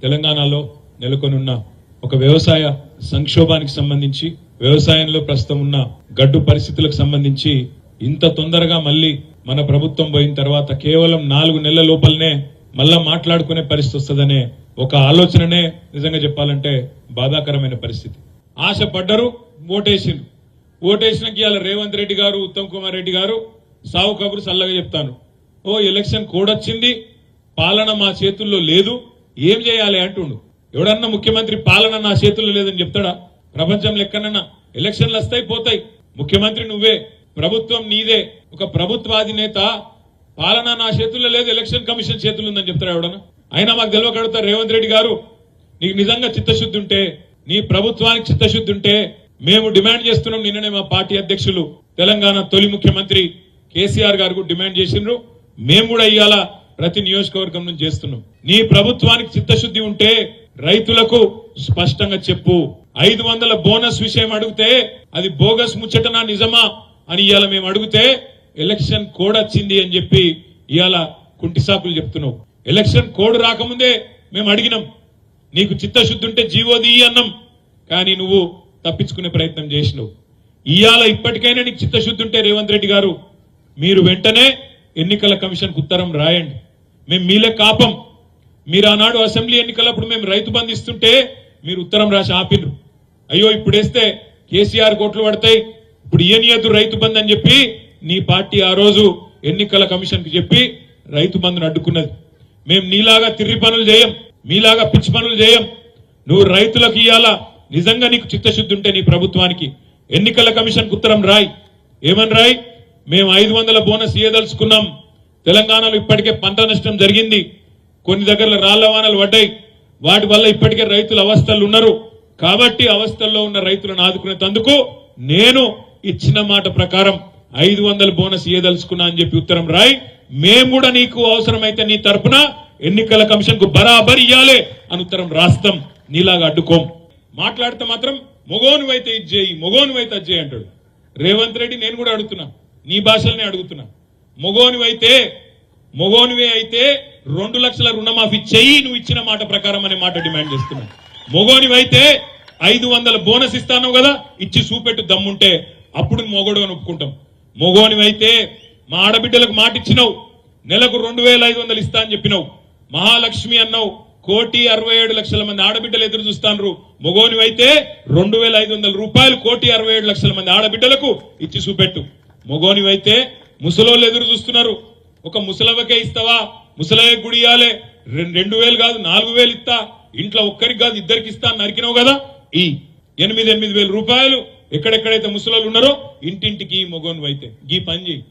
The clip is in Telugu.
తెలంగాణలో నెలకొనున్న ఒక వ్యవసాయ సంక్షోభానికి సంబంధించి వ్యవసాయంలో ప్రస్తుతం ఉన్న గడ్డు పరిస్థితులకు సంబంధించి ఇంత తొందరగా మళ్ళీ మన ప్రభుత్వం పోయిన తర్వాత కేవలం 4 నెలల లోపలనే మళ్ళా మాట్లాడుకునే పరిస్థితి వస్తుందనే ఒక ఆలోచననే నిజంగా చెప్పాలంటే బాధాకరమైన పరిస్థితి. ఆశపడ్డరు, ఓటేసినకి ఇవాళ రేవంత్ రెడ్డి గారు, ఉత్తమ్ కుమార్ రెడ్డి గారు సావు కబురు సల్లగా చెప్తాను. ఎలక్షన్ కోడ్ వచ్చింది, పాలన మా చేతుల్లో లేదు, ఏం చేయాలి అంటుండు. ఎవడన్నా ముఖ్యమంత్రి పాలన నా చేతుల్లో లేదని చెప్తాడా? ప్రపంచంలో ఎక్కడన్నా ఎలక్షన్లు వస్తాయి పోతాయి, ముఖ్యమంత్రి నువ్వే, ప్రభుత్వం నీదే. ఒక ప్రభుత్వాధినేత పాలన నా చేతుల్లో లేదు, ఎలక్షన్ కమిషన్ చేతుల్లో ఉందని చెప్తారా ఎవడన్నా? అయినా మాకు తెలియకడుగుతారు, రేవంత్ రెడ్డి గారు నీకు నిజంగా చిత్తశుద్ధి ఉంటే, నీ ప్రభుత్వానికి చిత్తశుద్ధి ఉంటే మేము డిమాండ్ చేస్తున్నాం. నిన్ననే మా పార్టీ అధ్యక్షులు తెలంగాణ తొలి ముఖ్యమంత్రి కేసీఆర్ గారు డిమాండ్ చేసిండ్రు. మేము కూడా ఇవాళ ప్రతి నియోజకవర్గం నుంచి చేస్తున్నాం. నీ ప్రభుత్వానికి చిత్తశుద్ధి ఉంటే రైతులకు స్పష్టంగా చెప్పు. 500 బోనస్ విషయం అడిగితే అది బోగస్ ముచ్చటనా నిజమా అని ఇవాళ మేము అడిగితే ఎలక్షన్ కోడ్ వచ్చింది అని చెప్పి ఇవాళ కుంటి సాకులు చెప్తున్నావు. ఎలక్షన్ కోడ్ రాకముందే మేము అడిగినాం, నీకు చిత్తశుద్ధి ఉంటే జీవోది అన్నాం, కానీ నువ్వు తప్పించుకునే ప్రయత్నం చేసినావు. ఇవాళ ఇప్పటికైనా నీకు చిత్తశుద్ధి ఉంటే రేవంత్ రెడ్డి గారు మీరు వెంటనే ఎన్నికల కమిషన్ కు ఉత్తరం రాయండి. మేము మీలే కాపం. మీరు ఆనాడు అసెంబ్లీ ఎన్నికలప్పుడు మేము రైతు బంధు ఇస్తుంటే మీరు ఉత్తరం రాసి ఆపిన్రు. అయ్యో ఇప్పుడు వేస్తే కేసీఆర్ కోట్లు పడతాయి, ఇప్పుడు ఇయనియద్దు రైతు బంధు అని చెప్పి నీ పార్టీ ఆ రోజు ఎన్నికల కమిషన్ కి చెప్పి రైతు బంధును అడ్డుకున్నది. మేము నీలాగా తిర్రి పనులు చేయం, మీలాగా పిచ్చి పనులు చేయం. నువ్వు రైతులకు ఇయ్యాలా నిజంగా నీకు చిత్తశుద్ధి ఉంటే నీ ప్రభుత్వానికి ఎన్నికల కమిషన్ కు ఉత్తరం రాయి. ఏమని రాయి? మేము 500 బోనస్ ఇయ్యదలుచుకున్నాం. తెలంగాణలో ఇప్పటికే పంట నష్టం జరిగింది, కొన్ని దగ్గర రాళ్ల వానలు పడ్డాయి, వాటి వల్ల ఇప్పటికే రైతులు అవస్థలు ఉన్నారు. కాబట్టి అవస్థల్లో ఉన్న రైతులను ఆదుకునేందుకు నేను ఇచ్చిన మాట ప్రకారం 500 బోనస్ ఇయ్యదలుచుకున్నా అని చెప్పి ఉత్తరం రాయి. మేము కూడా నీకు అవసరమైతే నీ తరపున ఎన్నికల కమిషన్ కు బరాబర్ ఇయ్యాలి అని ఉత్తరం రాస్తాం. నీలాగా అడ్డుకోం. మాట్లాడితే మాత్రం మొగోనువైతే ఇది చేయి, మొగోనువైతే అది చేయి అంటాడు రేవంత్ రెడ్డి. నేను కూడా అడుగుతున్నా, నీ భాషలనే అడుగుతున్నా. మొగోనివే అయితే 2 లక్షల రుణమాఫీ చెయ్యి నువ్వు ఇచ్చిన మాట ప్రకారం అనే మాట డిమాండ్ చేస్తున్నా. మొగోనివైతే 500 బోనస్ ఇస్తాను కదా, ఇచ్చి చూపెట్టు దమ్ముంటే, అప్పుడు మొగోడు అని ఒప్పుకుంటాం. మొగోనివైతే మా ఆడబిడ్డలకు మాట ఇచ్చినావు, నెలకు 2500 ఇస్తా అని చెప్పినావు. మహాలక్ష్మి అన్నావు, 1,67,00,000 మంది ఆడబిడ్డలు ఎదురు చూస్తాను. మొగోనివైతే 2,500 రూపాయలు 1,67,00,000 మంది ఆడబిడ్డలకు ఇచ్చి చూపెట్టు. మొగోనివైతే ముసలోళ్ళు ఎదురు చూస్తున్నారు, ఒక ముసలవ్వకే ఇస్తావా? ముసలయ్య గుడి ఇయ్యాలే, 2,000 కాదు 4,000 ఇస్తా, ఇంట్లో ఒక్కరికి కాదు ఇద్దరికి ఇస్తా నరికినావు కదా, ఈ 8,000 రూపాయలు ఎక్కడెక్కడైతే ముసలోళ్ళు ఉన్నారో ఇంటింటికి మొగోనివైతే ఈ పని చేయి.